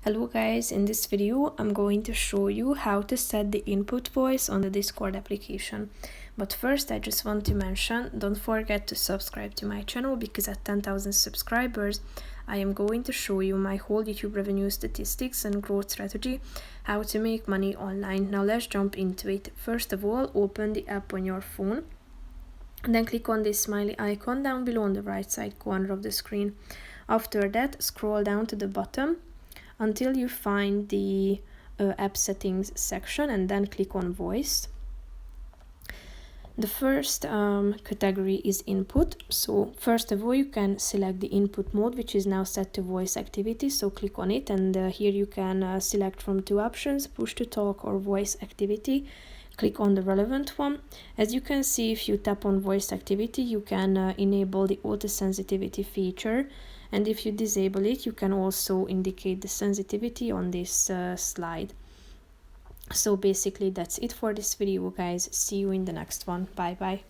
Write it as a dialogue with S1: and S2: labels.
S1: Hello guys, in this video I'm going to show you how to set the input voice on the Discord application. But first I just want to mention, don't forget to subscribe to my channel because at 10,000 subscribers I am going to show you my whole YouTube revenue statistics and growth strategy, how to make money online. Now let's jump into it. First of all, open the app on your phone. And then click on this smiley icon down below on the right side corner of the screen. After that, scroll down to the bottom until you find the app settings section and then click on voice. The first category is input. So first of all, you can select the input mode, which is now set to voice activity. So click on it, and here you can select from two options, push to talk or voice activity. Click on the relevant one. As you can see, if you tap on voice activity, you can enable the auto sensitivity feature, and if you disable it, you can also indicate the sensitivity on this slide. So basically that's it for this video, guys. See you in the next one. Bye bye.